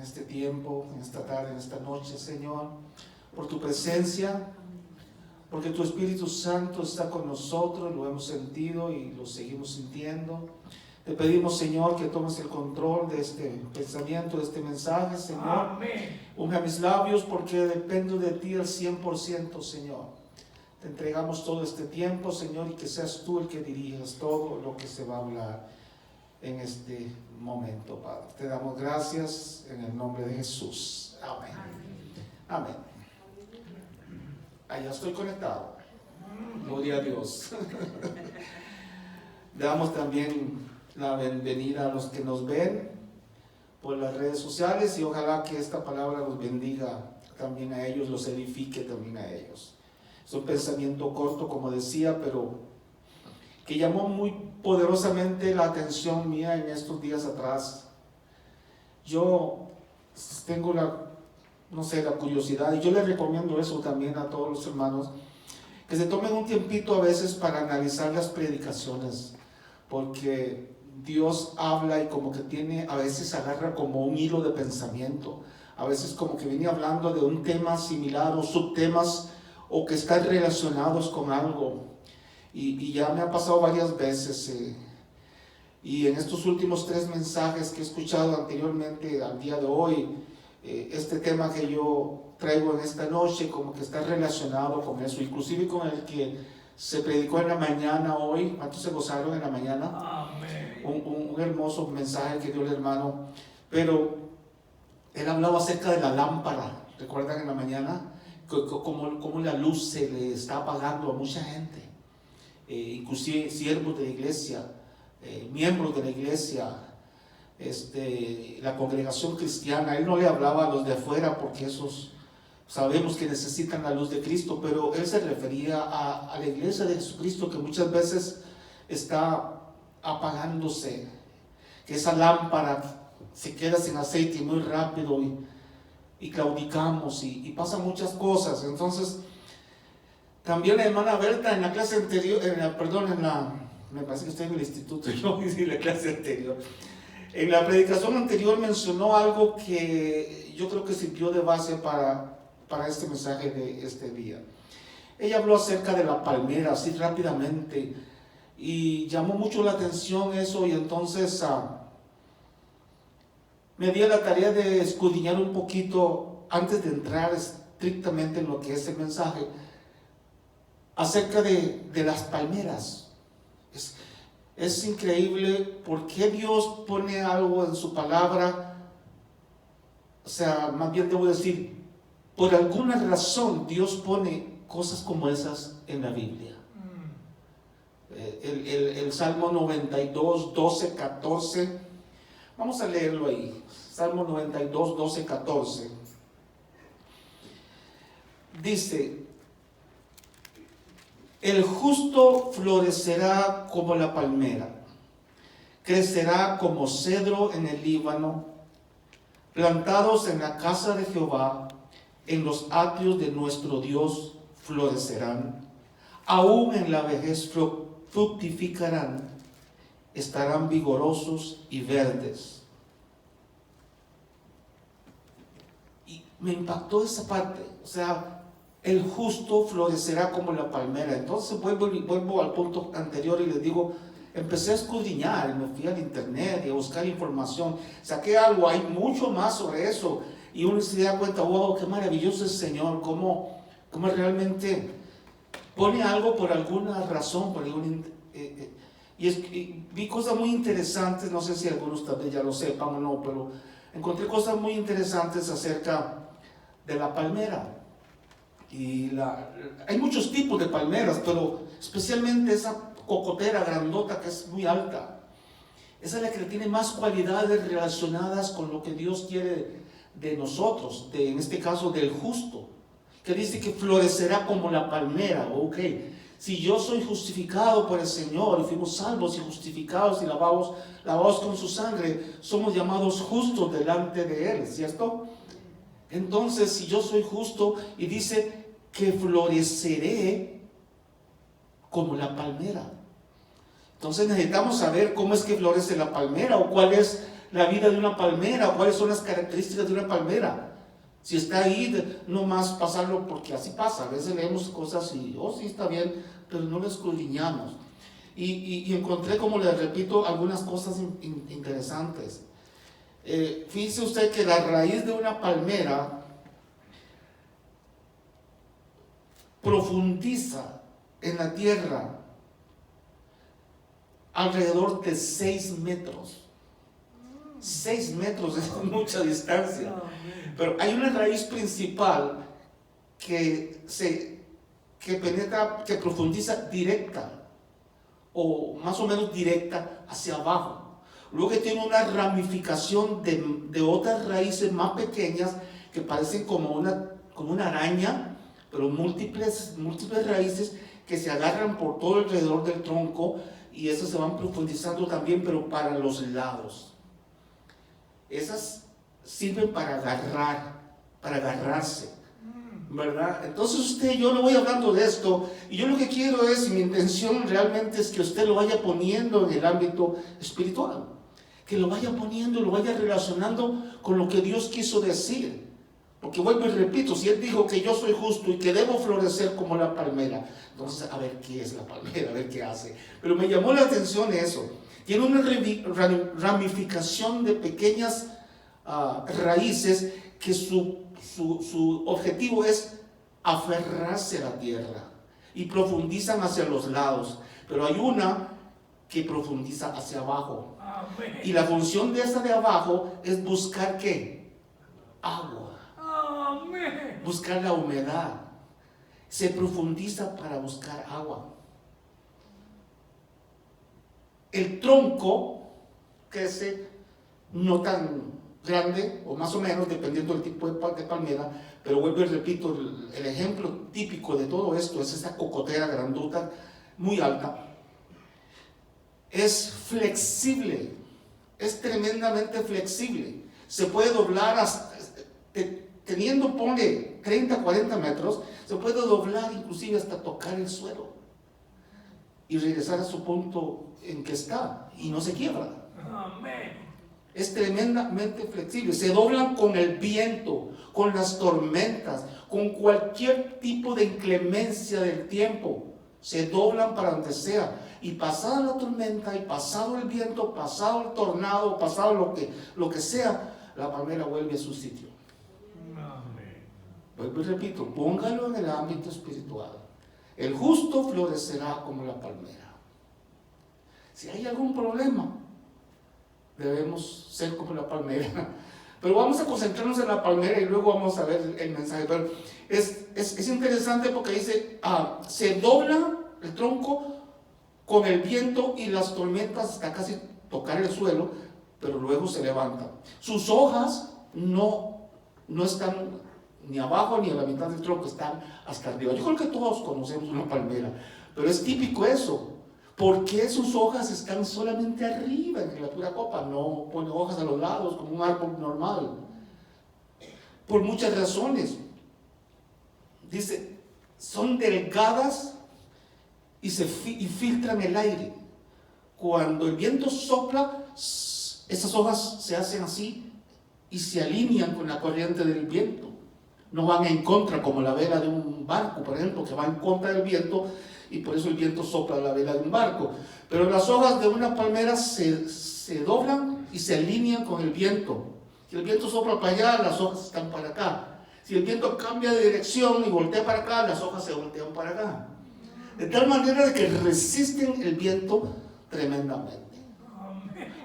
este tiempo, en esta tarde, en esta noche, Señor, por tu presencia, porque tu Espíritu Santo está con nosotros, lo hemos sentido y lo seguimos sintiendo. Te pedimos, Señor, que tomes el control de este pensamiento, de este mensaje, Señor. Amén. Unge mis labios porque dependo de ti al 100%, Señor. Te entregamos todo este tiempo, Señor, y que seas tú el que dirijas todo lo que se va a hablar en este momento, Padre. Te damos gracias en el nombre de Jesús. Amén. Amén. Allá estoy conectado. Gloria a Dios. Damos también la bienvenida a los que nos ven por las redes sociales y ojalá que esta palabra los bendiga también a ellos, los edifique también a ellos. Es un pensamiento corto, como decía, pero que llamó muy poderosamente la atención mía en estos días atrás. Yo tengo la curiosidad, y yo les recomiendo eso también a todos los hermanos, que se tomen un tiempito a veces para analizar las predicaciones, porque Dios habla y como que tiene, a veces agarra como un hilo de pensamiento, a veces como que viene hablando de un tema similar o subtemas o que están relacionados con algo, y ya me ha pasado varias veces, y en estos últimos 3 mensajes que he escuchado anteriormente al día de hoy, este tema que yo traigo en esta noche como que está relacionado con eso, inclusive con el que se predicó en la mañana hoy. ¿Cuántos se gozaron en la mañana? Amén. Un hermoso mensaje que dio el hermano, pero él hablaba acerca de la lámpara. ¿Recuerdan en la mañana? Cómo la luz se le está apagando a mucha gente, inclusive siervos de la iglesia, miembros de la iglesia, la congregación cristiana. Él no le hablaba a los de afuera porque esos sabemos que necesitan la luz de Cristo, pero él se refería a la iglesia de Jesucristo, que muchas veces está apagándose, que esa lámpara se queda sin aceite muy rápido y claudicamos y pasan muchas cosas. Entonces también la hermana Berta en la clase anterior, me parece que estoy en el instituto, yo hice la clase anterior. En la predicación anterior mencionó algo que yo creo que sirvió de base para este mensaje de este día. Ella habló acerca de la palmera, así rápidamente, y llamó mucho la atención eso, y entonces me di a la tarea de escudriñar un poquito antes de entrar estrictamente en lo que es el mensaje, acerca de las palmeras. Es increíble por qué Dios pone algo en su palabra. O sea, más bien debo decir, por alguna razón Dios pone cosas como esas en la Biblia. El Salmo 92, 12, 14. Vamos a leerlo ahí. Salmo 92, 12, 14. Dice: el justo florecerá como la palmera, crecerá como cedro en el Líbano, plantados en la casa de Jehová, en los atrios de nuestro Dios florecerán, aún en la vejez fructificarán, estarán vigorosos y verdes. Y me impactó esa parte, o sea, el justo florecerá como la palmera. Entonces vuelvo al punto anterior y les digo, empecé a escudriñar, me fui al internet y a buscar información, saqué algo, hay mucho más sobre eso, y uno se da cuenta, wow, qué maravilloso es el Señor, cómo realmente pone algo por alguna razón, y vi cosas muy interesantes. No sé si algunos también ya lo sepan o no, pero encontré cosas muy interesantes acerca de la palmera. Y hay muchos tipos de palmeras, pero especialmente esa cocotera grandota que es muy alta, esa es la que tiene más cualidades relacionadas con lo que Dios quiere de nosotros, en este caso del justo, que dice que florecerá como la palmera. Ok, si yo soy justificado por el Señor y fuimos salvos y justificados y lavados con su sangre, somos llamados justos delante de Él, ¿cierto? Entonces, si yo soy justo, y dice que floreceré como la palmera. Entonces necesitamos saber cómo es que florece la palmera, o cuál es la vida de una palmera, cuáles son las características de una palmera. Si está ahí, no más pasarlo porque así pasa. A veces leemos cosas y, oh sí, está bien, pero no lo escudriñamos. Y encontré, como les repito, algunas cosas interesantes. Fíjese usted que la raíz de una palmera profundiza en la tierra alrededor de 6 metros. 6 metros es mucha distancia. Pero hay una raíz principal que penetra, que profundiza directa, o más o menos directa hacia abajo. Luego que tiene una ramificación de otras raíces más pequeñas que parecen como una araña, pero múltiples raíces que se agarran por todo alrededor del tronco, y esas se van profundizando también, pero para los lados. Esas sirven para agarrarse, ¿verdad? Entonces yo le voy hablando de esto, y yo lo que quiero es, y mi intención realmente es que usted lo vaya poniendo en el ámbito espiritual, que lo vaya poniendo, lo vaya relacionando con lo que Dios quiso decir. Porque vuelvo y repito, si Él dijo que yo soy justo y que debo florecer como la palmera, entonces a ver qué es la palmera, a ver qué hace. Pero me llamó la atención eso. Tiene una ramificación de pequeñas raíces que su objetivo es aferrarse a la tierra y profundizan hacia los lados. Pero hay una que profundiza hacia abajo. Amén. Y la función de esa de abajo es buscar ¿qué? Agua. Amén. Buscar la humedad. Se profundiza para buscar agua. El tronco crece no tan grande, o más o menos, dependiendo del tipo de palmera, pero vuelvo y repito, el ejemplo típico de todo esto es esta cocotera grandota, muy alta. Es flexible, es tremendamente flexible. Se puede doblar teniendo, ponle 30, 40 metros, se puede doblar inclusive hasta tocar el suelo y regresar a su punto en que está, y no se quiebra. Amén. Es tremendamente flexible. Se doblan con el viento, con las tormentas, con cualquier tipo de inclemencia del tiempo. Se doblan para donde sea. Y pasada la tormenta, y pasado el viento, pasado el tornado, pasado lo que sea, la palmera vuelve a su sitio. Vuelvo y repito, póngalo en el ámbito espiritual. El justo florecerá como la palmera. Si hay algún problema, debemos ser como la palmera. Pero vamos a concentrarnos en la palmera y luego vamos a ver el mensaje. Pero es interesante porque dice, se dobla el tronco con el viento y las tormentas hasta casi tocar el suelo, pero luego se levanta. Sus hojas no están ni abajo ni a la mitad del tronco, están hasta arriba. Yo creo que todos conocemos una palmera, pero es típico eso. ¿Por qué sus hojas están solamente arriba en la pura copa? No pone hojas a los lados como un árbol normal. Por muchas razones. Dice, son delgadas y filtran el aire. Cuando el viento sopla, esas hojas se hacen así y se alinean con la corriente del viento. No van en contra, como la vela de un barco, por ejemplo, que va en contra del viento, y por eso el viento sopla la vela de un barco. Pero las hojas de una palmera se doblan y se alinean con el viento. Si el viento sopla para allá, las hojas están para acá. Si el viento cambia de dirección y voltea para acá, las hojas se voltean para acá. De tal manera de que resisten el viento tremendamente.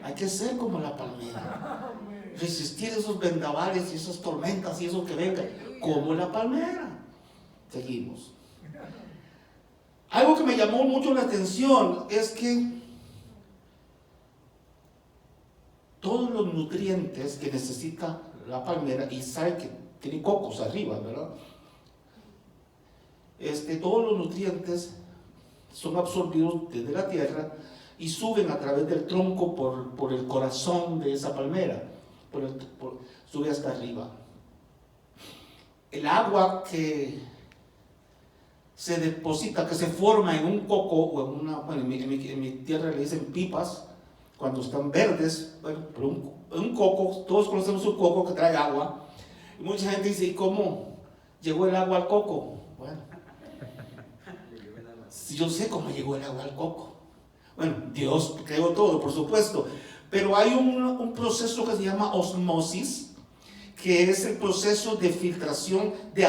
Hay que ser como la palmera. Resistir esos vendavales y esas tormentas y eso que venga, como la palmera. Seguimos. Algo que me llamó mucho la atención es que todos los nutrientes que necesita la palmera, y sabe que tiene cocos arriba, ¿verdad? Todos los nutrientes son absorbidos desde la tierra y suben a través del tronco por el corazón de esa palmera, sube hasta arriba. El agua que se deposita, que se forma en un coco, o en mi tierra le dicen pipas, cuando están verdes, bueno, pero un coco, todos conocemos un coco que trae agua, y mucha gente dice, ¿y cómo llegó el agua al coco? Bueno, yo sé cómo llegó el agua al coco. Bueno, Dios creó todo, por supuesto, pero hay un proceso que se llama osmosis, que es el proceso de filtración, de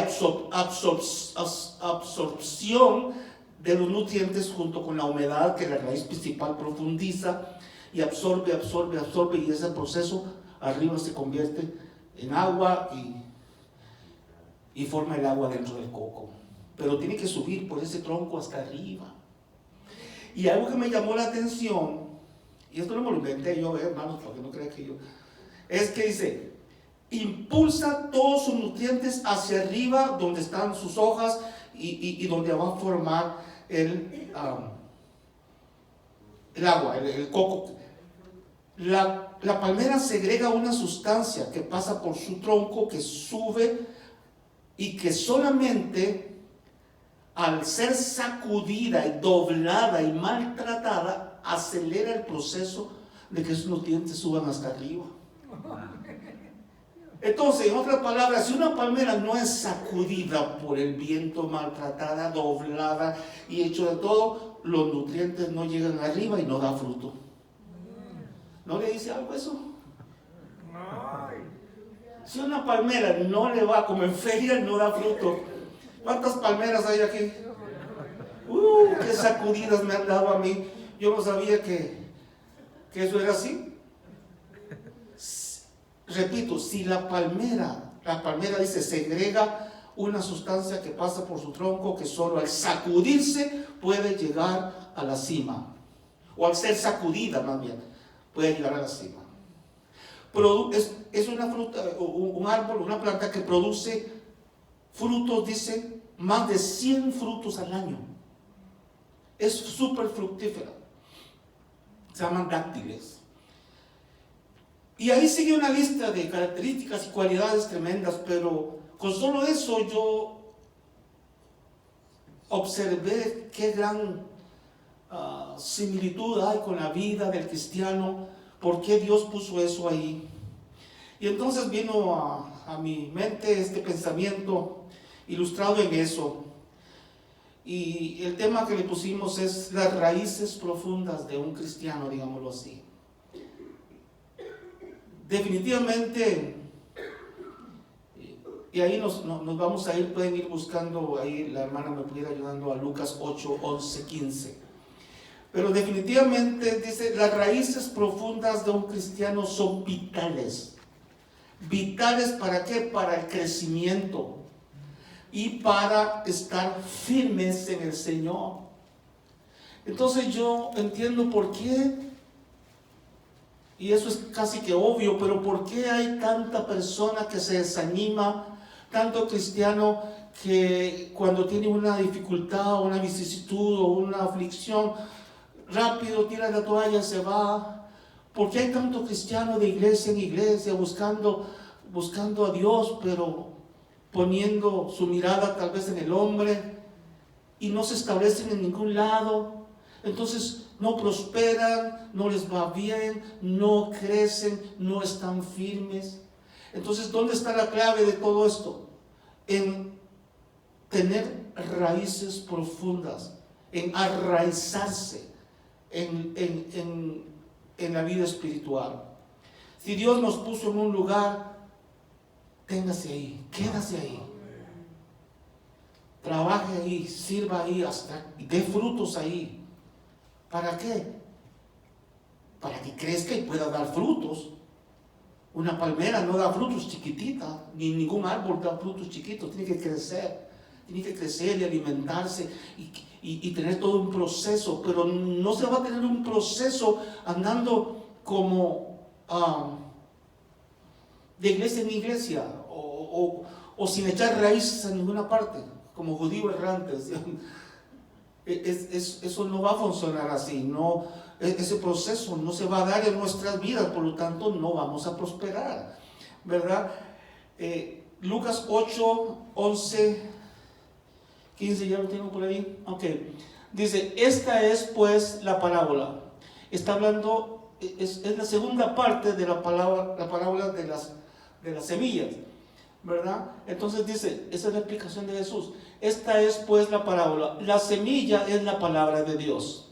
absorción de los nutrientes junto con la humedad que la raíz principal profundiza y absorbe, y ese proceso arriba se convierte en agua y forma el agua dentro del coco. Pero tiene que subir por ese tronco hasta arriba. Y algo que me llamó la atención, y esto no me lo inventé yo, hermanos, para que no crean que yo, es que dice, impulsa todos sus nutrientes hacia arriba donde están sus hojas y donde va a formar el agua, el coco. La palmera segrega una sustancia que pasa por su tronco, que sube y que solamente al ser sacudida y doblada y maltratada acelera el proceso de que esos nutrientes suban hasta arriba. Entonces, en otras palabras, si una palmera no es sacudida por el viento, maltratada, doblada y hecho de todo, los nutrientes no llegan arriba y no da fruto. ¿No le dice algo eso? Si una palmera no le va como en feria, no da fruto. ¿Cuántas palmeras hay aquí? ¡Qué sacudidas me han dado a mí! Yo no sabía que eso era así. Repito, si la palmera dice, segrega una sustancia que pasa por su tronco, que solo al sacudirse puede llegar a la cima, o al ser sacudida más bien, puede llegar a la cima. Es una fruta, un árbol, una planta que produce frutos, dice, más de 100 frutos al año. Es súper fructífera. Se llaman dátiles. Y ahí sigue una lista de características y cualidades tremendas, pero con solo eso yo observé qué gran similitud hay con la vida del cristiano, por qué Dios puso eso ahí. Y entonces vino a mi mente este pensamiento ilustrado en eso. Y el tema que le pusimos es las raíces profundas de un cristiano, digámoslo así. Definitivamente, y ahí nos vamos a ir, pueden ir buscando, ahí la hermana me pudiera ayudando a Lucas 8, 11, 15. Pero definitivamente dice, las raíces profundas de un cristiano son vitales. ¿Vitales para qué? Para el crecimiento y para estar firmes en el Señor. Entonces yo entiendo por qué, y eso es casi que obvio, pero por qué hay tanta persona que se desanima, tanto cristiano que cuando tiene una dificultad, una vicisitud o una aflicción, rápido tira la toalla, se va. ¿Por qué hay tanto cristiano de iglesia en iglesia buscando a Dios, pero poniendo su mirada tal vez en el hombre y no se establecen en ningún lado? Entonces no prosperan, no les va bien, no crecen, no están firmes. Entonces, ¿dónde está la clave de todo esto? En tener raíces profundas, en arraizarse en la vida espiritual. Si Dios nos puso en un lugar, téngase ahí, quédase ahí. Trabaje ahí, sirva ahí, hasta dé frutos ahí. ¿Para qué? Para que crezca y pueda dar frutos. Una palmera no da frutos chiquitita, ni ningún árbol da frutos chiquitos, tiene que crecer y alimentarse y tener todo un proceso, pero no se va a tener un proceso andando como de iglesia en iglesia o sin echar raíces a ninguna parte, como judío errante. Eso no va a funcionar así, no, ese proceso no se va a dar en nuestras vidas, por lo tanto no vamos a prosperar, ¿verdad? Lucas 8, 11, 15, ya lo tengo por ahí. Ok, dice, esta es pues la parábola. Está hablando es la segunda parte de la parábola de las semillas, ¿verdad? Entonces dice, esa es la explicación de Jesús. Esta es pues la parábola. La semilla es la palabra de Dios.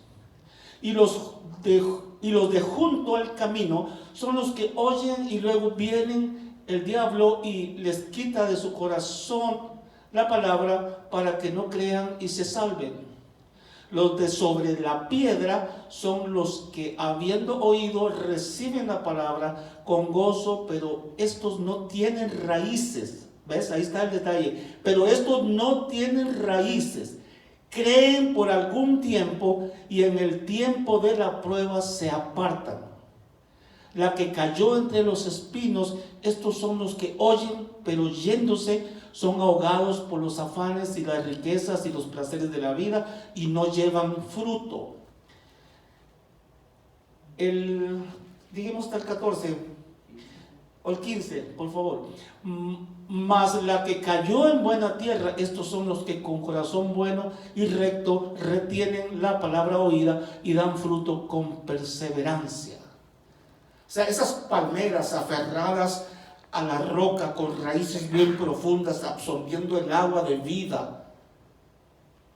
Y los de junto al camino son los que oyen y luego vienen el diablo y les quita de su corazón la palabra para que no crean y se salven. Los de sobre la piedra son los que, habiendo oído, reciben la palabra con gozo, pero estos no tienen raíces. ¿Ves? Ahí está el detalle. Pero estos no tienen raíces. Creen por algún tiempo y en el tiempo de la prueba se apartan. La que cayó entre los espinos, estos son los que oyen, pero yéndose son ahogados por los afanes y las riquezas y los placeres de la vida y no llevan fruto. Digamos hasta el 14 o el 15, por favor. Mas la que cayó en buena tierra, estos son los que con corazón bueno y recto retienen la palabra oída y dan fruto con perseverancia. O sea, esas palmeras aferradas a la roca con raíces bien profundas, absorbiendo el agua de vida,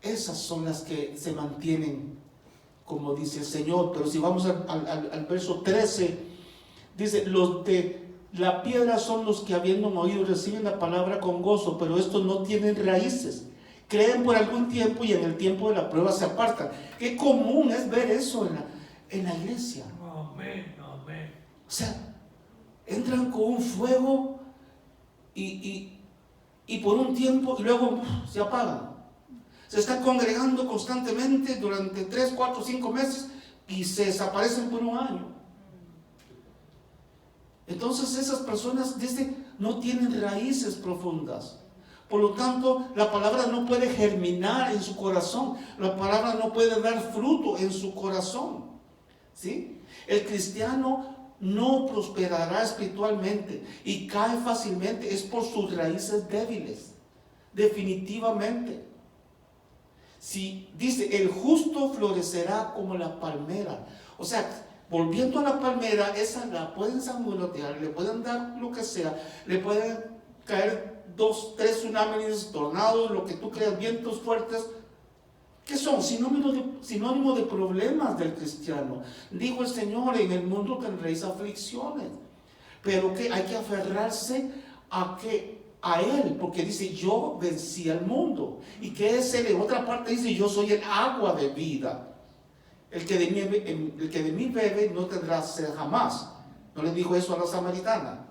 esas son las que se mantienen, como dice el Señor. Pero si vamos al verso 13, dice, los de la piedra son los que habiendo oído reciben la palabra con gozo, pero estos no tienen raíces. Creen por algún tiempo y en el tiempo de la prueba se apartan. Qué común es ver eso en la iglesia. Amén, amén. O sea, entran con un fuego y por un tiempo y luego se apagan. Se están congregando constantemente durante 3, 4, 5 meses y se desaparecen por un año. Entonces esas personas no tienen raíces profundas. Por lo tanto, la palabra no puede germinar en su corazón. La palabra no puede dar fruto en su corazón. ¿Sí? El cristiano no prosperará espiritualmente y cae fácilmente, es por sus raíces débiles, definitivamente. Si dice, el justo florecerá como la palmera, o sea, volviendo a la palmera, esa la pueden sangolotear, le pueden dar lo que sea, le pueden caer 2, 3 tsunamis, tornados, lo que tú creas, vientos fuertes, que son sinónimo de problemas del cristiano. Dijo el Señor, en el mundo tendréis aflicciones, pero que hay que aferrarse a Él, porque dice, yo vencí al mundo. Y que es Él, en otra parte dice, yo soy el agua de vida. El que de mí bebe no tendrá sed jamás. ¿No le dijo eso a la samaritana?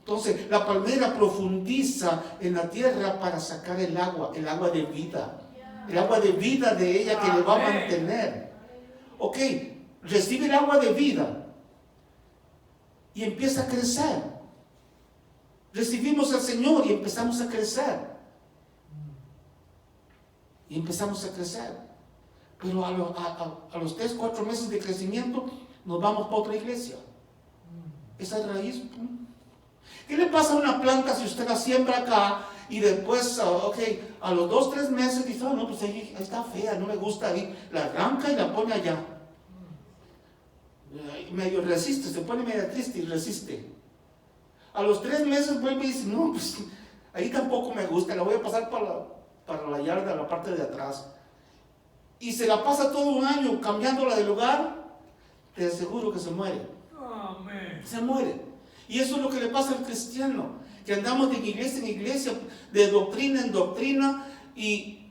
Entonces, la palmera profundiza en la tierra para sacar el agua de vida. El agua de vida de ella que le va a mantener. Ok, recibe el agua de vida y empieza a crecer. Recibimos al Señor y empezamos a crecer. Y empezamos a crecer. Pero a los 3, 4 meses de crecimiento nos vamos para otra iglesia. Esa es raíz. ¿Qué le pasa a una planta si usted la siembra acá y después, a los 2, 3 meses dice, no, pues ahí está fea, no me gusta, ahí la arranca y la pone allá? Medio resiste, se pone medio triste y resiste. A los 3 meses vuelve y dice, no, pues ahí tampoco me gusta, la voy a pasar para la yarda, la parte de atrás. Y se la pasa todo un año cambiándola de lugar, te aseguro que se muere. Amén. Se muere. Y eso es lo que le pasa al cristiano, que andamos de iglesia en iglesia, de doctrina en doctrina, y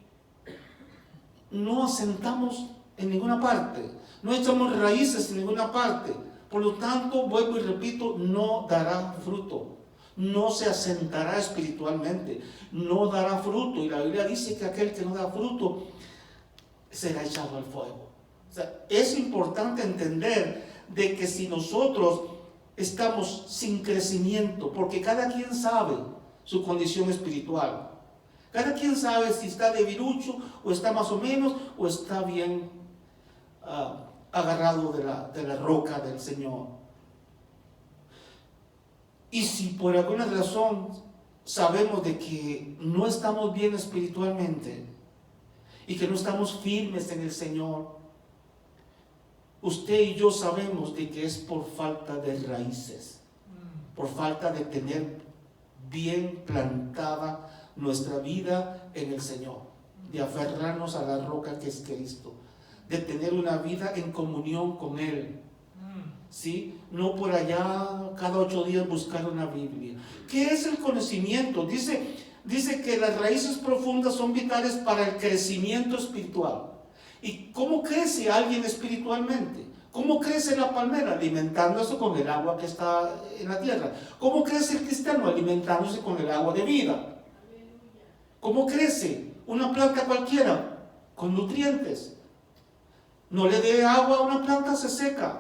no asentamos en ninguna parte, no echamos raíces en ninguna parte. Por lo tanto, vuelvo y repito, no dará fruto, no se asentará espiritualmente, no dará fruto. Y la Biblia dice que aquel que no da fruto será echado al fuego. O sea, es importante entender de que si nosotros estamos sin crecimiento, porque cada quien sabe su condición espiritual, cada quien sabe si está debilucho o está más o menos o está bien agarrado de la roca del Señor. Y si por alguna razón sabemos de que no estamos bien espiritualmente y que no estamos firmes en el Señor, usted y yo sabemos de que es por falta de raíces, por falta de tener bien plantada nuestra vida en el Señor, de aferrarnos a la roca que es Cristo, de tener una vida en comunión con Él, ¿sí? No por allá cada 8 días buscar una Biblia. ¿Qué es el conocimiento? Dice que las raíces profundas son vitales para el crecimiento espiritual. ¿Y cómo crece alguien espiritualmente? ¿Cómo crece la palmera? Alimentándose con el agua que está en la tierra. ¿Cómo crece el cristiano? Alimentándose con el agua de vida. ¿Cómo crece una planta cualquiera? Con nutrientes. No le dé agua a una planta, se seca.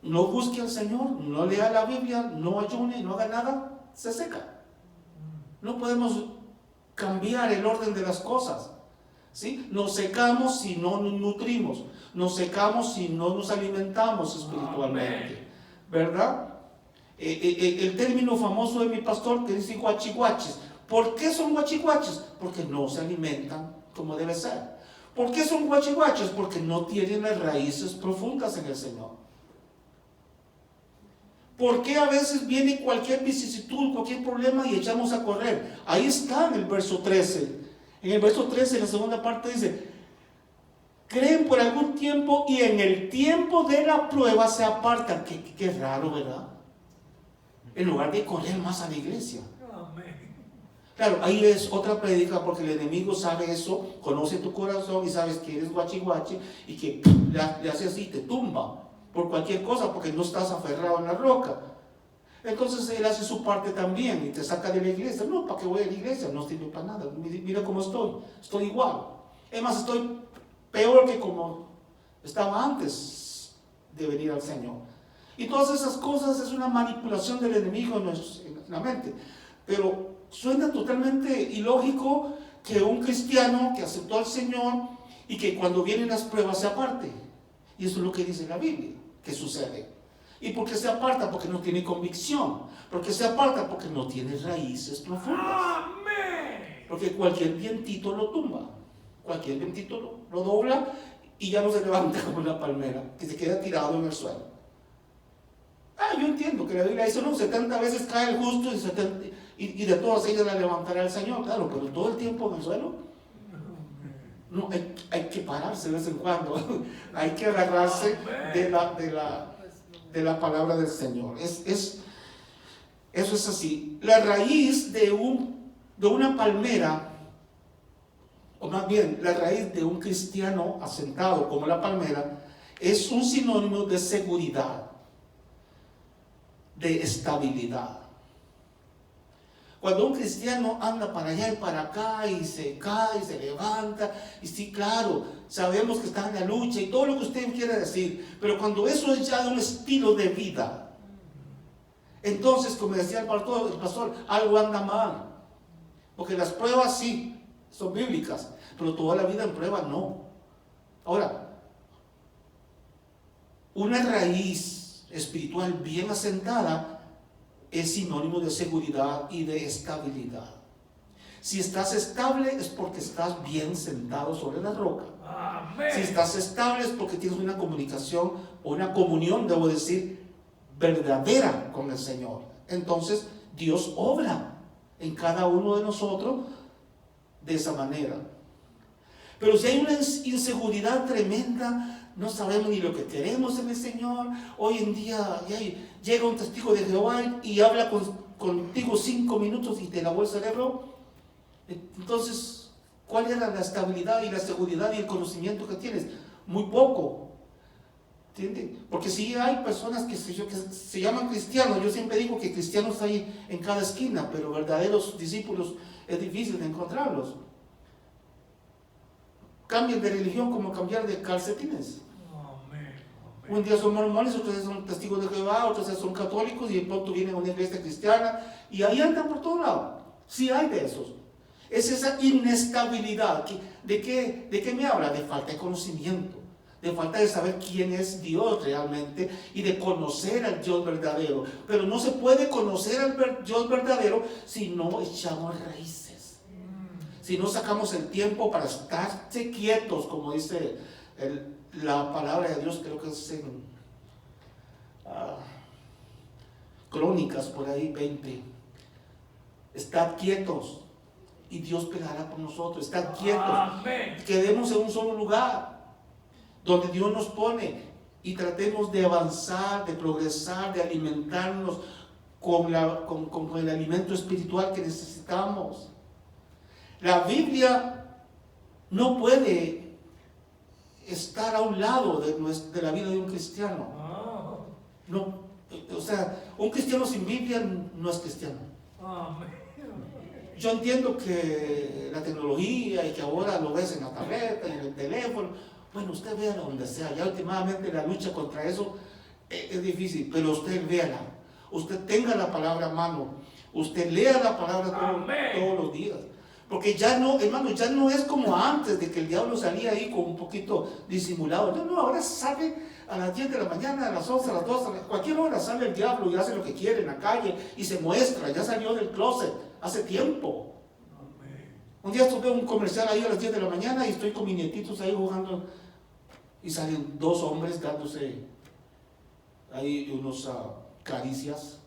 No busque al Señor, no lea la Biblia, no ayune, no haga nada, se seca. No podemos cambiar el orden de las cosas, ¿sí? Nos secamos si no nos nutrimos, nos secamos si no nos alimentamos espiritualmente, ¿verdad? El término famoso de mi pastor que dice guachihuaches. ¿Por qué son guachihuaches? Porque no se alimentan como debe ser. ¿Por qué son guachihuaches? Porque no tienen las raíces profundas en el Señor. ¿Por qué a veces viene cualquier vicisitud, cualquier problema y echamos a correr? Ahí está en el verso 13. En el verso 13, en la segunda parte dice: creen por algún tiempo y en el tiempo de la prueba se apartan. Qué raro, ¿verdad? En lugar de correr más a la iglesia. Claro, ahí es otra prédica, porque el enemigo sabe eso, conoce tu corazón y sabes que eres guachihuachi y que le hace así, te tumba por cualquier cosa, porque no estás aferrado en la roca. Entonces él hace su parte también y te saca de la iglesia. No, ¿para qué voy a la iglesia? No sirve para nada. Mira cómo estoy igual. Es más, estoy peor que como estaba antes de venir al Señor. Y todas esas cosas es una manipulación del enemigo en la mente. Pero suena totalmente ilógico que un cristiano que aceptó al Señor y que cuando vienen las pruebas se aparte. Y eso es lo que dice la Biblia, que sucede. ¿Y por qué se aparta? Porque no tiene convicción. ¿Por qué se aparta? Porque no tiene raíces profundas. Amén. Porque cualquier vientito lo tumba. Cualquier vientito lo dobla y ya no se levanta como la palmera, que se queda tirado en el suelo. Yo entiendo que la Biblia dice, no, 70 veces cae el justo y de todas ellas la levantará el Señor. Claro, pero todo el tiempo en el suelo. No, hay que pararse de vez en cuando. Hay que agarrarse de la palabra del Señor. Eso es así. La raíz de una palmera, o más bien la raíz de un cristiano asentado como la palmera, es un sinónimo de seguridad, de estabilidad. Cuando un cristiano anda para allá y para acá y se cae y se levanta, y sí, claro, sabemos que está en la lucha y todo lo que usted quiera decir, pero cuando eso es ya de un estilo de vida, entonces, como decía el pastor, algo anda mal. Porque las pruebas sí son bíblicas, pero toda la vida en prueba no. Ahora, una raíz espiritual bien asentada es sinónimo de seguridad y de estabilidad. Si estás estable es porque estás bien sentado sobre la roca. Amén. Si estás estable es porque tienes una comunicación o una comunión, debo decir, verdadera con el Señor. Entonces Dios obra en cada uno de nosotros de esa manera. Pero si hay una inseguridad tremenda, no sabemos ni lo que queremos en el Señor. Hoy en día ya llega un testigo de Jehová y habla contigo 5 minutos y te lavó el cerebro. Entonces, ¿cuál era la estabilidad y la seguridad y el conocimiento que tienes? Muy poco. ¿Entiendes? Porque sí hay personas que se llaman cristianos. Yo siempre digo que cristianos hay en cada esquina, pero verdaderos discípulos es difícil de encontrarlos. Cambian de religión como cambiar de calcetines. Un día son mormones, otros días son testigos de Jehová, otros días son católicos y de pronto vienen a una iglesia cristiana y ahí andan por todo lado. Sí hay de esos. Es esa inestabilidad. ¿De qué me habla? De falta de conocimiento, de falta de saber quién es Dios realmente y de conocer al Dios verdadero. Pero no se puede conocer al Dios verdadero si no echamos raíces, si no sacamos el tiempo para estarse quietos, como dice la palabra de Dios, creo que es en Crónicas, por ahí 20. Estad quietos y Dios peleará por nosotros. Estad quietos. Amén. Quedemos en un solo lugar donde Dios nos pone y tratemos de avanzar, de progresar, de alimentarnos con el alimento espiritual que necesitamos. La Biblia no puede estar a un lado de la vida de un cristiano. No, o sea, un cristiano sin Biblia no es cristiano. Yo entiendo que la tecnología y que ahora lo ves en la tableta y en el teléfono, bueno, usted véala donde sea. Ya últimamente la lucha contra eso es difícil, pero usted véala. Usted tenga la palabra a mano. Usted lea la palabra todos los días. Porque ya no, hermano, ya no es como antes de que el diablo salía ahí con un poquito disimulado. No, ahora sale a las 10 de la mañana, a las 11, a las 12, cualquier hora sale el diablo y hace lo que quiere en la calle y se muestra. Ya salió del closet hace tiempo. Un día estuve en un comercial ahí a las 10 de la mañana y estoy con mis nietitos ahí jugando y salen dos hombres dándose ahí unos caricias.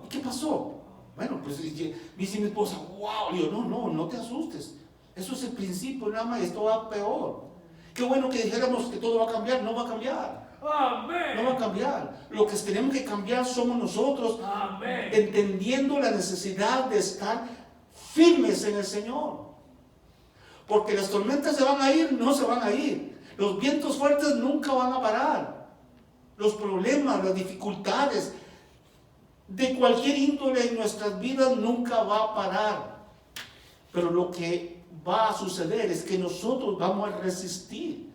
¿Y qué pasó? Bueno, pues dice mi esposa, wow, yo no te asustes. Eso es el principio, nada más, esto va peor. Qué bueno que dijéramos que todo va a cambiar, no va a cambiar. Amén. No va a cambiar. Lo que tenemos que cambiar somos nosotros, Amén. entendiendo la necesidad de estar firmes en el Señor. Porque las tormentas se van a ir, no se van a ir. Los vientos fuertes nunca van a parar. Los problemas, las dificultades de cualquier índole en nuestras vidas nunca va a parar. Pero lo que va a suceder es que nosotros vamos a resistir.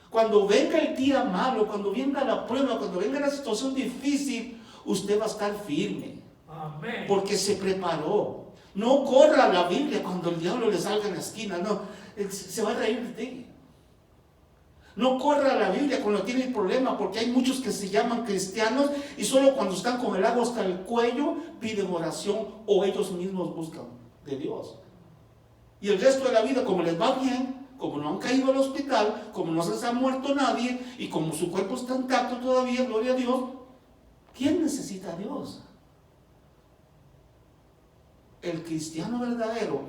Cuando venga el día malo, cuando venga la prueba, cuando venga la situación difícil, usted va a estar firme. Amén. Porque se preparó. No corra la Biblia cuando el diablo le salga en la esquina. No, se va a reír de ti. No corra la Biblia cuando tiene el problema, porque hay muchos que se llaman cristianos y solo cuando están con el agua hasta el cuello piden oración o ellos mismos buscan de Dios. Y el resto de la vida, como les va bien, como no han caído al hospital, como no se les ha muerto nadie y como su cuerpo está intacto todavía, gloria a Dios, ¿quién necesita a Dios? El cristiano verdadero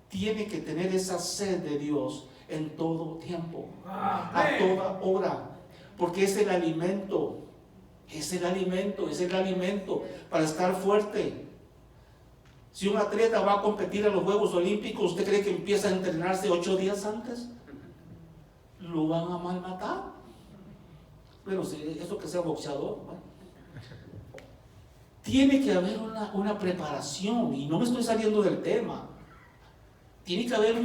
tiene que tener esa sed de Dios en todo tiempo, a toda hora, porque es el alimento para estar fuerte. Si un atleta va a competir a los Juegos Olímpicos, ¿usted cree que empieza a entrenarse 8 días antes? Lo van a malmatar. Pero si eso que sea boxeador, bueno. Tiene que haber una preparación, y no me estoy saliendo del tema. Tiene que haber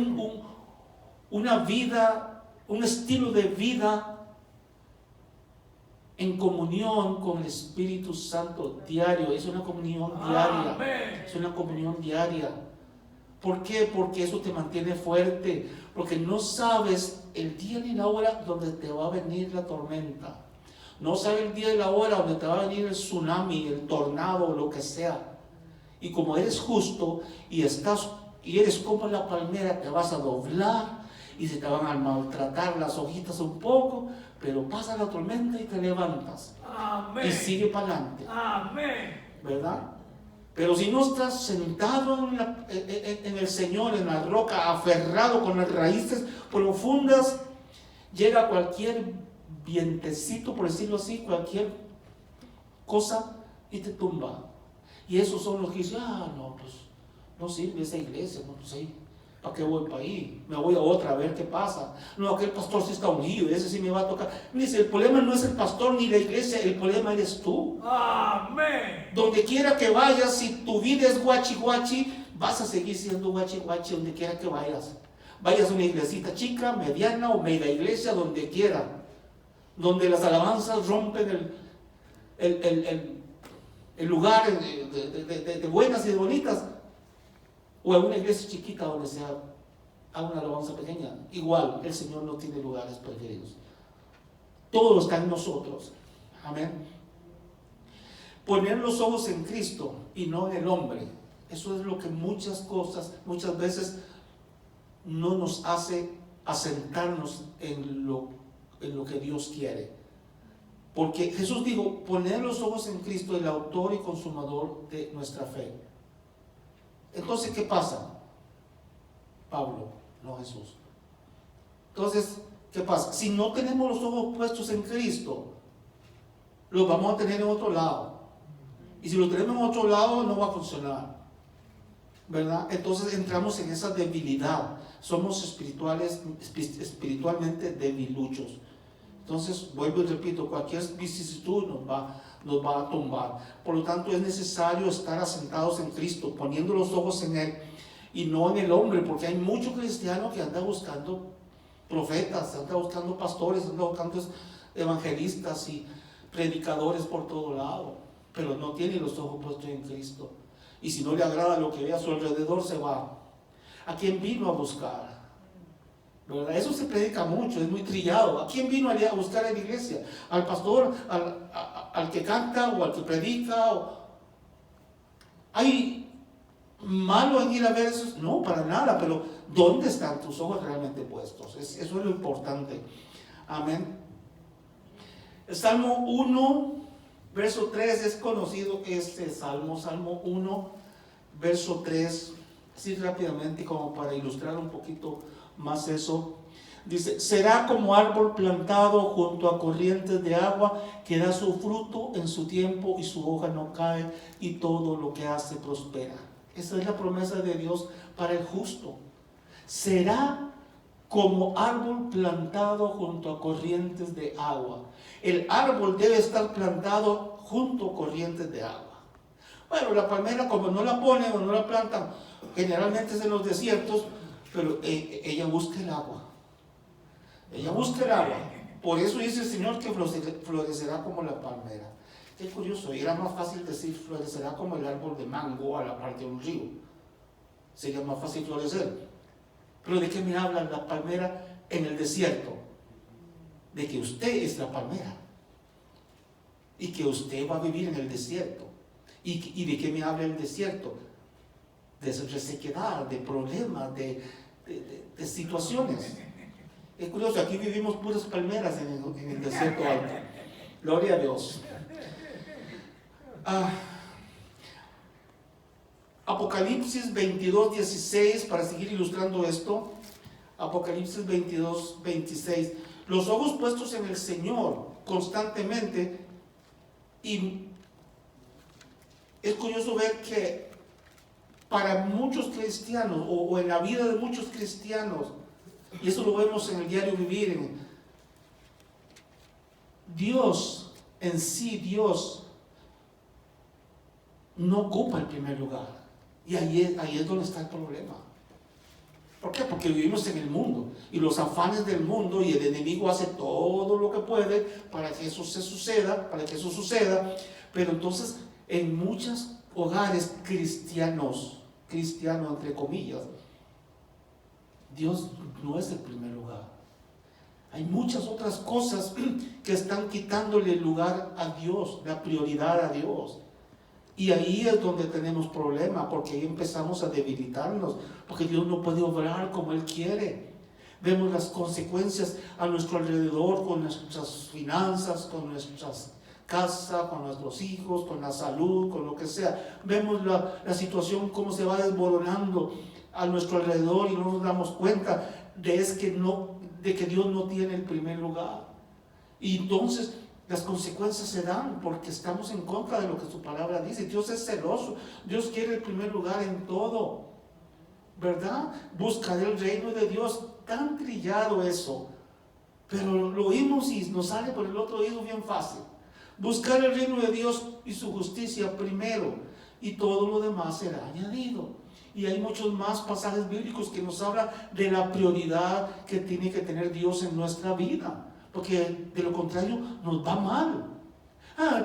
una vida, un estilo de vida en comunión con el Espíritu Santo diario. Es una comunión diaria. Amén. Es una comunión diaria. ¿Por qué? Porque eso te mantiene fuerte. Porque no sabes el día ni la hora donde te va a venir la tormenta. No sabes el día y la hora donde te va a venir el tsunami, el tornado o lo que sea. Y como eres justo y eres como la palmera, te vas a doblar y se te van a maltratar las hojitas un poco, pero pasa la tormenta y te levantas. Amén. Y sigue para adelante. Amén. ¿Verdad? Pero si no estás sentado en el Señor, en la roca, aferrado con las raíces profundas, llega cualquier vientecito, por decirlo así, cualquier cosa y te tumba. Y esos son los que dicen, no, pues no sirve esa iglesia, no, pues ahí, ¿para qué voy para ahí? Me voy a otra a ver qué pasa. No, aquel pastor sí está ungido, ese sí me va a tocar. Dice, el problema no es el pastor ni la iglesia, el problema eres tú. Amén. Donde quiera que vayas, si tu vida es guachi guachi, vas a seguir siendo guachi guachi donde quiera que vayas. Vayas a una iglesita chica, mediana o mega iglesia, donde quiera. Donde las alabanzas rompen el lugar de buenas y de bonitas. O en una iglesia chiquita donde sea una alabanza pequeña. Igual, el Señor no tiene lugares preferidos. Todo está en nosotros. Amén. Poner los ojos en Cristo y no en el hombre. Eso es lo que muchas veces no nos hace asentarnos en lo que Dios quiere. Porque Jesús dijo, poner los ojos en Cristo, el autor y consumador de nuestra fe. Entonces, ¿qué pasa? Pablo, no Jesús. Entonces, ¿qué pasa? Si no tenemos los ojos puestos en Cristo, los vamos a tener en otro lado. Y si los tenemos en otro lado, no va a funcionar, ¿verdad? Entonces entramos en esa debilidad. Somos espiritualmente debiluchos. Entonces, vuelvo y repito, cualquier vicisitud nos va a tumbar. Por lo tanto, es necesario estar asentados en Cristo, poniendo los ojos en Él y no en el hombre, porque hay muchos cristianos que andan buscando profetas, andan buscando pastores, andan buscando evangelistas y predicadores por todo lado, pero no tienen los ojos puestos en Cristo. Y si no le agrada lo que ve a su alrededor, se va. ¿A quién vino a buscar? ¿Verdad? Eso se predica mucho, es muy trillado. ¿A quién vino a buscar en la iglesia? ¿Al pastor? ¿Al que canta o al que predica? ¿Hay malo en ir a ver eso? No, para nada, pero ¿dónde están tus ojos realmente puestos? Eso es lo importante. Amén. El Salmo 1, verso 3 es conocido este Salmo 1, verso 3, así rápidamente como para ilustrar un poquito más eso. Dice, será como árbol plantado junto a corrientes de agua que da su fruto en su tiempo y su hoja no cae y todo lo que hace prospera. Esa es la promesa de Dios para el justo. Será como árbol plantado junto a corrientes de agua. El árbol debe estar plantado junto a corrientes de agua. Bueno, la palmera, como no la ponen o no la plantan, generalmente es en los desiertos, pero ella busca el agua. Ella busca el agua. Por eso dice el Señor que florecerá como la palmera. Qué curioso, era más fácil decir florecerá como el árbol de mango a la parte de un río. Sería más fácil florecer. Pero ¿de qué me habla la palmera en el desierto? De que usted es la palmera. Y que usted va a vivir en el desierto. ¿Y de qué me habla el desierto? De resequedad, de problemas, de situaciones. Es curioso, aquí vivimos puras palmeras en el desierto alto. Gloria a Dios. Apocalipsis 22:16, para seguir ilustrando esto. Apocalipsis 22:26. Los ojos puestos en el Señor constantemente. Y es curioso ver que para muchos cristianos, o en la vida de muchos cristianos, y eso lo vemos en el diario vivir, Dios en sí, Dios no ocupa el primer lugar. Y ahí es donde está el problema. ¿Por qué? Porque vivimos en el mundo y los afanes del mundo, y el enemigo hace todo lo que puede para que eso suceda, pero entonces en muchos hogares cristianos entre comillas, Dios no es el primer lugar. Hay muchas otras cosas que están quitándole el lugar a Dios, la prioridad a Dios. Y ahí es donde tenemos problemas, porque ahí empezamos a debilitarnos, porque Dios no puede obrar como Él quiere. Vemos las consecuencias a nuestro alrededor, con nuestras finanzas, con nuestras casas, con nuestros hijos, con la salud, con lo que sea. Vemos la situación cómo se va desmoronando a nuestro alrededor y no nos damos cuenta de que Dios no tiene el primer lugar. Y entonces las consecuencias se dan porque estamos en contra de lo que su palabra dice. Dios es celoso, Dios quiere el primer lugar en todo, ¿verdad? Buscar el reino de Dios, tan trillado eso, pero lo oímos y nos sale por el otro oído bien fácil. Buscar el reino de Dios y su justicia primero, y todo lo demás será añadido. Y hay muchos más pasajes bíblicos que nos hablan de la prioridad que tiene que tener Dios en nuestra vida, porque de lo contrario nos va mal.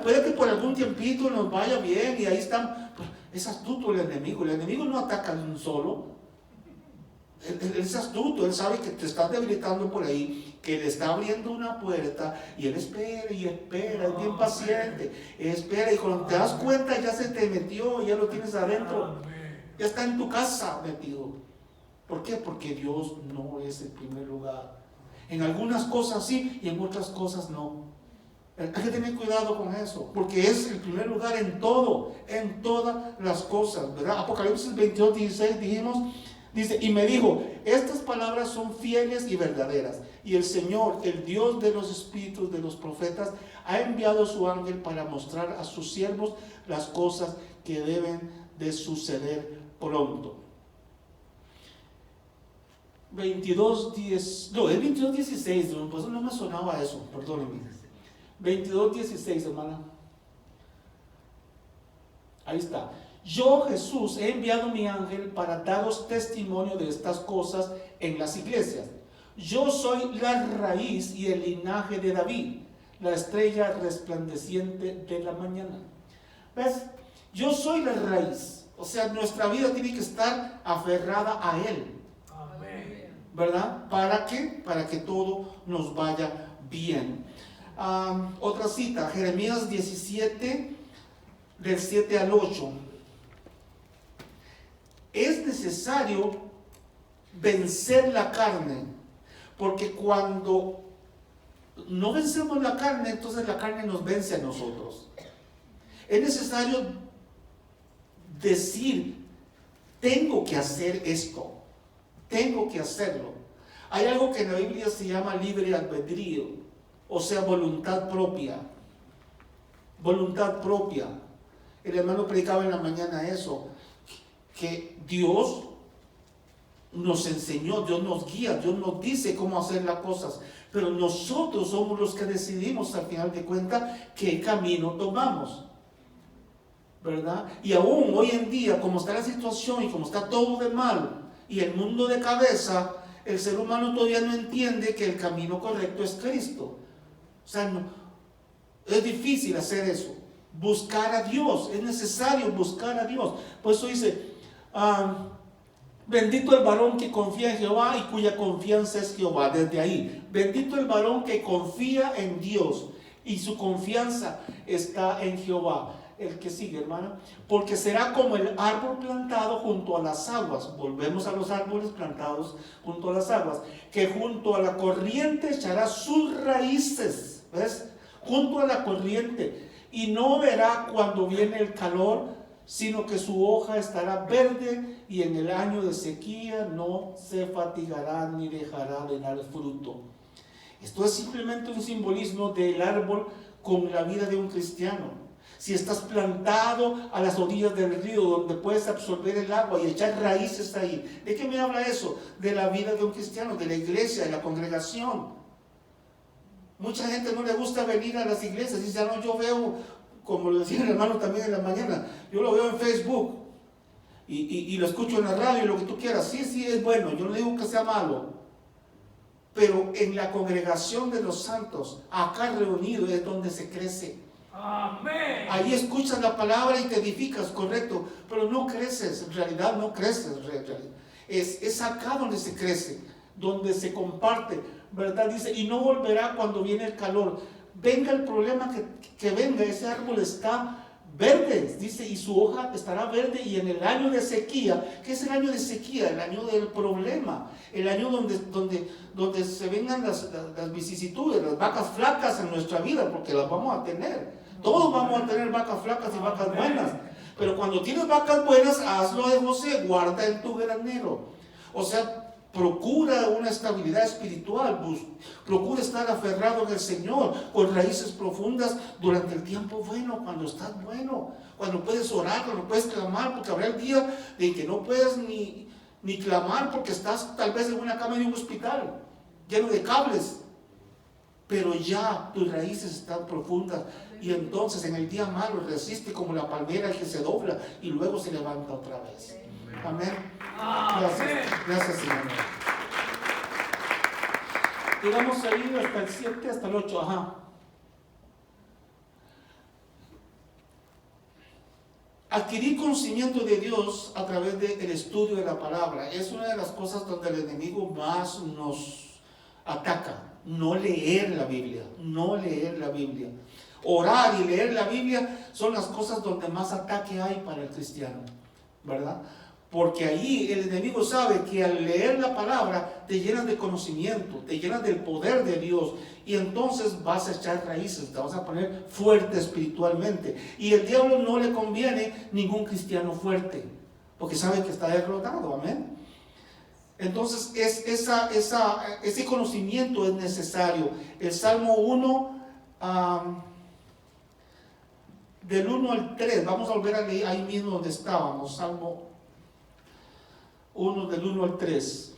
Puede que por algún tiempito nos vaya bien y ahí están. Es astuto el enemigo no ataca de un solo. Él es astuto, él sabe que te estás debilitando por ahí, que le está abriendo una puerta y él espera y espera, es bien paciente, espera, y cuando te das cuenta ya se te metió, ya lo tienes adentro. Ya está en tu casa metido. ¿Por qué? Porque Dios no es el primer lugar. En algunas cosas sí y en otras cosas no. Hay que tener cuidado con eso, porque es el primer lugar en todo, en todas las cosas, ¿verdad? Apocalipsis 22:16 dijimos, dice, y me dijo, estas palabras son fieles y verdaderas, y el Señor, el Dios de los espíritus de los profetas, ha enviado a su ángel para mostrar a sus siervos las cosas que deben de suceder pronto. 22:10, no, es 22:16, pues no me sonaba eso, perdónenme. 22:16, hermana. Ahí está. Yo, Jesús, he enviado mi ángel para daros testimonio de estas cosas en las iglesias. Yo soy la raíz y el linaje de David, la estrella resplandeciente de la mañana. ¿Ves? Yo soy la raíz. O sea, nuestra vida tiene que estar aferrada a Él. Amén. ¿Verdad? ¿Para qué? Para que todo nos vaya bien. Otra cita, Jeremías 17, del 7 al 8. Es necesario vencer la carne, porque cuando no vencemos la carne, entonces la carne nos vence a nosotros. Es necesario decir, tengo que hacer esto, tengo que hacerlo. Hay algo que en la Biblia se llama libre albedrío. O sea, voluntad propia. Voluntad propia. El hermano predicaba en la mañana eso. Que Dios nos enseñó, Dios nos guía, Dios nos dice cómo hacer las cosas. Pero nosotros somos los que decidimos al final de cuentas qué camino tomamos. ¿Verdad? Y aún hoy en día, como está la situación y como está todo de mal y el mundo de cabeza, el ser humano todavía no entiende que el camino correcto es Cristo. O sea, no, es difícil hacer eso. Buscar a Dios, es necesario buscar a Dios. Por eso dice, bendito el varón que confía en Jehová y cuya confianza es Jehová. Desde ahí, bendito el varón que confía en Dios y su confianza está en Jehová. El que sigue, hermana, porque será como el árbol plantado junto a las aguas. Volvemos a los árboles plantados junto a las aguas, que junto a la corriente echará sus raíces. ¿Ves? Junto a la corriente, y no verá cuando viene el calor, sino que su hoja estará verde, y en el año de sequía no se fatigará ni dejará de dar fruto. Esto es simplemente un simbolismo del árbol con la vida de un cristiano. Si estás plantado a las orillas del río donde puedes absorber el agua y echar raíces ahí, ¿de qué me habla eso? De la vida de un cristiano, de la iglesia, de la congregación. Mucha gente no le gusta venir a las iglesias. Dice, no, yo veo, como lo decía el hermano también en la mañana, yo lo veo en Facebook y lo escucho en la radio y lo que tú quieras. Sí, es bueno, yo no digo que sea malo. Pero en la congregación de los santos, acá reunidos, es donde se crece. Amén. Ahí escuchas la palabra y te edificas, correcto, pero no creces, en realidad no creces. Es acá donde se crece, donde se comparte, ¿verdad? Dice, y no volverá cuando viene el calor. Venga el problema que venga, ese árbol está verde, dice, y su hoja estará verde, y en el año de sequía, ¿qué es el año de sequía? El año del problema, el año donde se vengan las vicisitudes, las vacas flacas en nuestra vida, porque las vamos a tener. Todos vamos a tener vacas flacas y vacas buenas. Pero cuando tienes vacas buenas, hazlo de José, guarda en tu granero. O sea, procura una estabilidad espiritual, procura estar aferrado en el Señor, con raíces profundas durante el tiempo bueno, cuando estás bueno, cuando puedes orar, cuando puedes clamar, porque habrá el día de que no puedes ni clamar porque estás tal vez en una cama de un hospital, lleno de cables. Pero ya tus raíces están profundas y entonces en el día malo resiste como la palmera que se dobla y luego se levanta otra vez. Amén. Gracias Señor. Llegamos ahí hasta el 7, hasta el 8. Adquirir conocimiento de Dios a través del estudio de la palabra es una de las cosas donde el enemigo más nos ataca. No leer la Biblia, no leer la Biblia. Orar y leer la Biblia son las cosas donde más ataque hay para el cristiano, ¿verdad? Porque ahí el enemigo sabe que al leer la palabra te llenas de conocimiento, te llenas del poder de Dios, y entonces vas a echar raíces, te vas a poner fuerte espiritualmente. Y el diablo no le conviene ningún cristiano fuerte, porque sabe que está derrotado, amén. Entonces ese conocimiento es necesario. El Salmo 1, del 1 al 3, vamos a volver a leer ahí mismo donde estábamos, Salmo 1 del 1 al 3.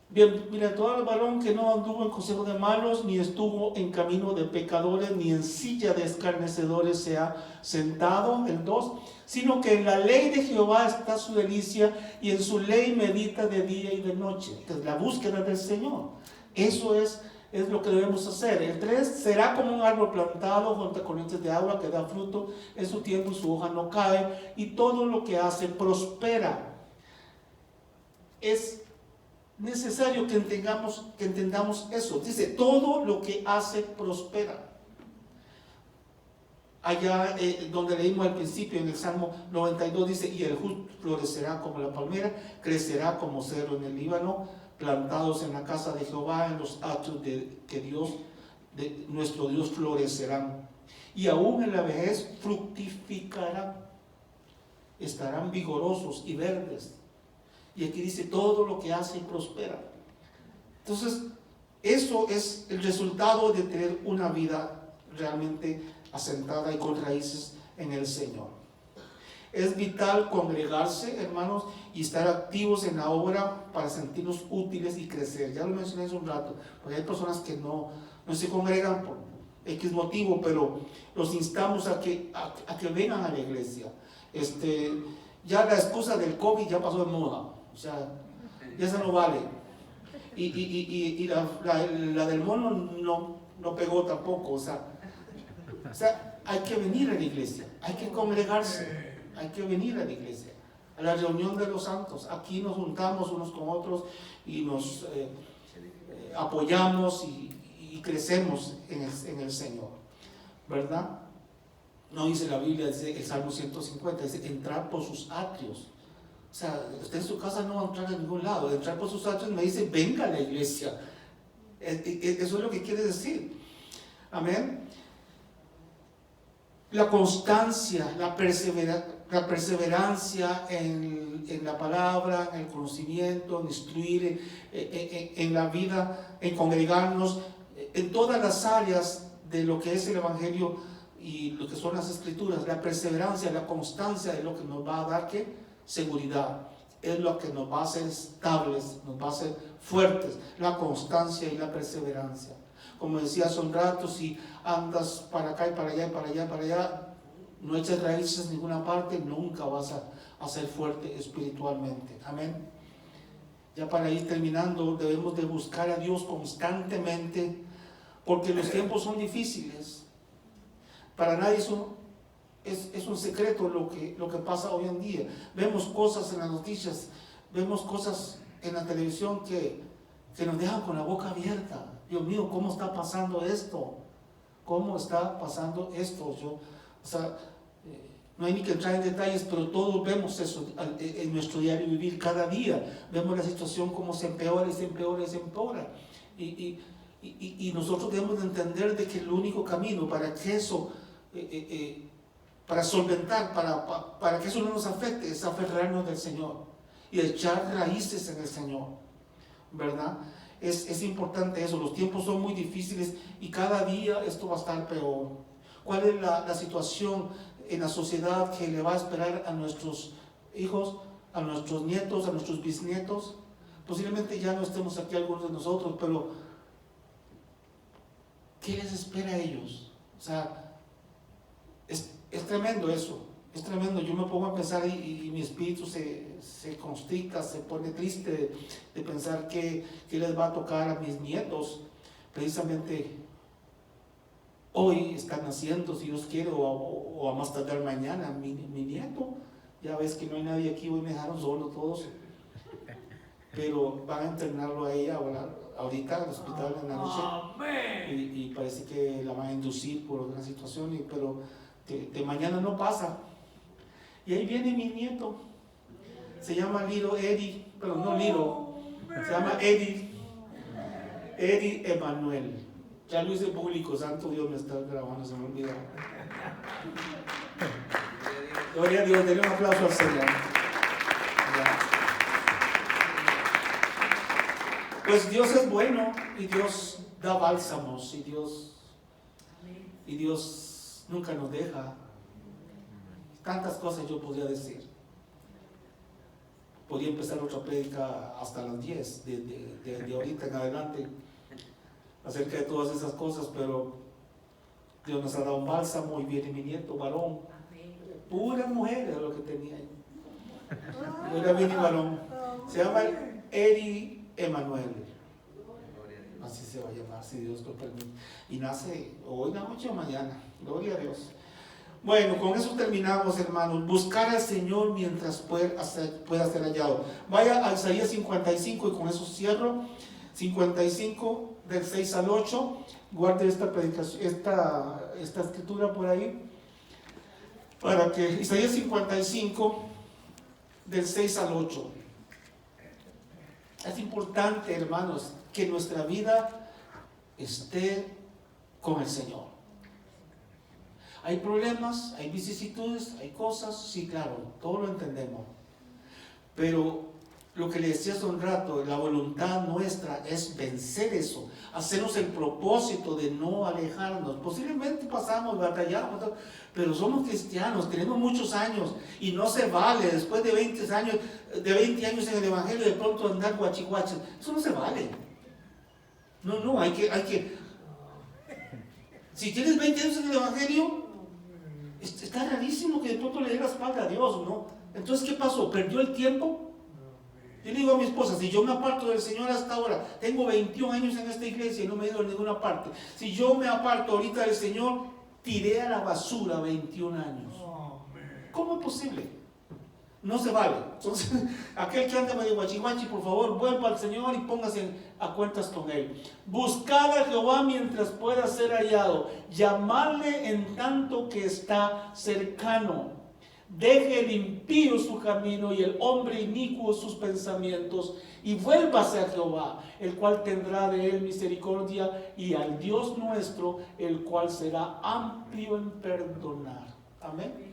Bien, mira, todo el varón que no anduvo en consejo de malos, ni estuvo en camino de pecadores, ni en silla de escarnecedores se ha sentado, el 2, sino que en la ley de Jehová está su delicia, y en su ley medita de día y de noche. Entonces, la búsqueda del Señor, eso es lo que debemos hacer. El 3, será como un árbol plantado junto a corrientes de agua que da fruto en su tiempo y su hoja no cae, y todo lo que hace prospera. Es necesario que entendamos eso. Dice, todo lo que hace prospera. Allá donde leímos al principio en el Salmo 92 dice, y el justo florecerá como la palmera, crecerá como cedro en el Líbano, plantados en la casa de Jehová, en los atrios de nuestro Dios florecerán. Y aún en la vejez fructificarán, estarán vigorosos y verdes. Y aquí dice, todo lo que hace prospera. Entonces, eso es el resultado de tener una vida realmente asentada y con raíces en el Señor. Es vital congregarse, hermanos, y estar activos en la obra para sentirnos útiles y crecer. Ya lo mencioné hace un rato, porque hay personas que no se congregan por X motivo, pero los instamos a que vengan a la iglesia. Ya la excusa del COVID ya pasó de moda. O sea, ya eso no vale. Y la del mono no pegó tampoco. O sea, hay que venir a la iglesia, hay que congregarse, hay que venir a la iglesia, a la reunión de los santos. Aquí nos juntamos unos con otros y nos apoyamos y crecemos en el Señor, ¿verdad? No dice la Biblia, dice el Salmo 150, dice entrar por sus atrios. O sea, usted en su casa no va a entrar a ningún lado. Entrar por sus atrios me dice, venga a la iglesia. Eso es lo que quiere decir. Amén. La constancia, la perseverancia en la palabra, en el conocimiento, en instruir, en la vida, en congregarnos, en todas las áreas de lo que es el Evangelio y lo que son las Escrituras. La perseverancia, la constancia es lo que nos va a dar seguridad, es lo que nos va a hacer estables, nos va a hacer fuertes, la constancia y la perseverancia. Como decía hace un rato, si andas para acá y para allá y para allá y para allá, no echas raíces en ninguna parte, nunca vas a ser fuerte espiritualmente. Amén. Ya para ir terminando, debemos de buscar a Dios constantemente, porque los tiempos son difíciles. Para nadie es un secreto lo que pasa hoy en día. Vemos cosas en las noticias, vemos cosas en la televisión que nos dejan con la boca abierta. Dios mío, ¿cómo está pasando esto? ¿Cómo está pasando esto? No hay ni que entrar en detalles, pero todos vemos eso en nuestro diario vivir. Cada día vemos la situación como se empeora y se empeora y se empeora. Y nosotros debemos de entender de que el único camino para que eso... para solventar, para que eso no nos afecte, es aferrarnos del Señor y echar raíces en el Señor, ¿verdad? Es importante eso. Los tiempos son muy difíciles y cada día esto va a estar peor. ¿Cuál es la situación en la sociedad que le va a esperar a nuestros hijos, a nuestros nietos, a nuestros bisnietos? Posiblemente ya no estemos aquí algunos de nosotros, pero ¿qué les espera a ellos? O sea, es tremendo eso, es tremendo. Yo me pongo a pensar y mi espíritu se constricta, se pone triste de pensar que les va a tocar a mis nietos. Precisamente hoy están naciendo, si Dios quiere, o a más tardar mañana, mi nieto. Ya ves que no hay nadie aquí, hoy me dejaron solo todos. Pero van a internarlo a ella ahorita al hospital en la noche. Y parece que la van a inducir por otra situación, pero de mañana no pasa. Y ahí viene mi nieto. Se llama Liro Eddie, pero no Liro, se llama Eddie Emanuel. Ya lo hice público, santo Dios, me está grabando, se me olvidó. Gloria a Dios, denle un aplauso al Señor. Pues Dios es bueno y Dios da bálsamos y Dios nunca nos deja. Tantas cosas yo podría decir. Podría empezar otra prédica hasta las 10 de ahorita en adelante acerca de todas esas cosas, pero Dios nos ha dado un bálsamo y viene mi nieto varón. Pura mujer es lo que tenía ahí. Era mini varón. Se llama Eri Emanuel. Así se va a llamar, si Dios lo permite. Y nace hoy, la noche o mañana. Gloria a Dios. Bueno, con eso terminamos, hermanos. Buscar al Señor mientras pueda ser hallado. Vaya a Isaías 55 y con eso cierro. 55 del 6 al 8. Guarde esta predicación, esta escritura por ahí. Para que Isaías 55 del 6 al 8. Es importante, hermanos, que nuestra vida esté con el Señor. Hay problemas, hay vicisitudes, hay cosas, sí, claro, todo lo entendemos. Pero lo que le decía hace un rato, la voluntad nuestra es vencer eso, hacernos el propósito de no alejarnos. Posiblemente pasamos, batallamos, pero somos cristianos, tenemos muchos años y no se vale después de 20 años en el Evangelio de pronto andar guachihuaches. Eso no se vale. No, hay que. Si tienes 20 años en el Evangelio, está rarísimo que de pronto le dé la espalda a Dios, ¿no? Entonces, ¿qué pasó? ¿Perdió el tiempo? Yo le digo a mi esposa, si yo me aparto del Señor hasta ahora, tengo 21 años en esta iglesia y no me he ido a ninguna parte. Si yo me aparto ahorita del Señor, tiré a la basura 21 años. ¿Cómo es posible? No se vale. Entonces, aquel que anda medio guachihuachi, por favor, vuelva al Señor y póngase a cuentas con Él. Buscad a Jehová mientras pueda ser hallado. Llamadle en tanto que está cercano. Deje el impío su camino y el hombre inicuo sus pensamientos, y vuélvase a Jehová, el cual tendrá de él misericordia, y al Dios nuestro, el cual será amplio en perdonar. Amén.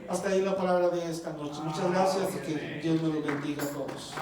Hasta ahí la palabra de esta noche. Muchas gracias y que Dios me los bendiga a todos.